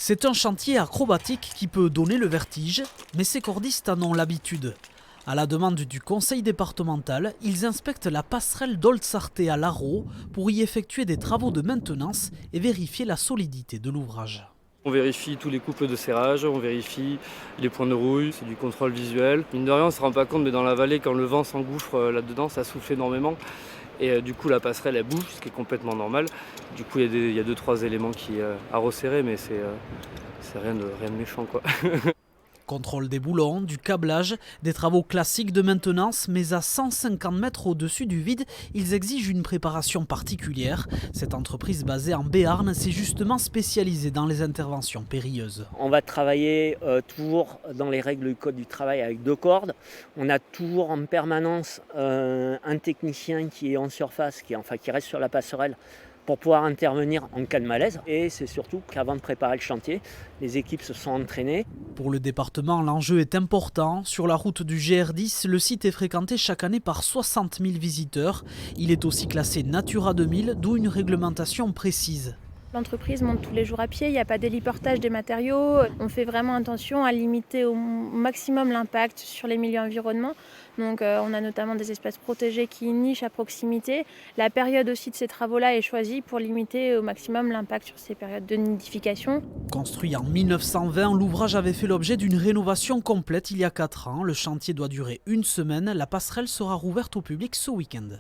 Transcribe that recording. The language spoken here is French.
C'est un chantier acrobatique qui peut donner le vertige, mais ces cordistes en ont l'habitude. À la demande du conseil départemental, ils inspectent la passerelle d'Oltzarté à Larro pour y effectuer des travaux de maintenance et vérifier la solidité de l'ouvrage. On vérifie tous les couples de serrage, on vérifie les points de rouille, c'est du contrôle visuel. Mine de rien, on ne se rend pas compte, mais dans la vallée, quand le vent s'engouffre là-dedans, ça souffle énormément. Et du coup, la passerelle, elle bouge, ce qui est complètement normal. Du coup, il y a 2-3 éléments à resserrer, mais c'est rien de méchant, quoi. Contrôle des boulons, du câblage, des travaux classiques de maintenance, mais à 150 mètres au-dessus du vide, ils exigent une préparation particulière. Cette entreprise basée en Béarn s'est justement spécialisée dans les interventions périlleuses. On va travailler toujours dans les règles du code du travail avec 2 cordes. On a toujours en permanence un technicien qui est en surface, qui reste sur la passerelle, pour pouvoir intervenir en cas de malaise. Et c'est surtout qu'avant de préparer le chantier, les équipes se sont entraînées. Pour le département, l'enjeu est important. Sur la route du GR10, le site est fréquenté chaque année par 60 000 visiteurs. Il est aussi classé Natura 2000, d'où une réglementation précise. L'entreprise monte tous les jours à pied, il n'y a pas d'héliportage des matériaux. On fait vraiment attention à limiter au maximum l'impact sur les milieux environnements. Donc on a notamment des espèces protégées qui nichent à proximité. La période aussi de ces travaux-là est choisie pour limiter au maximum l'impact sur ces périodes de nidification. Construit en 1920, l'ouvrage avait fait l'objet d'une rénovation complète il y a 4 ans. Le chantier doit durer 1 semaine. La passerelle sera rouverte au public ce week-end.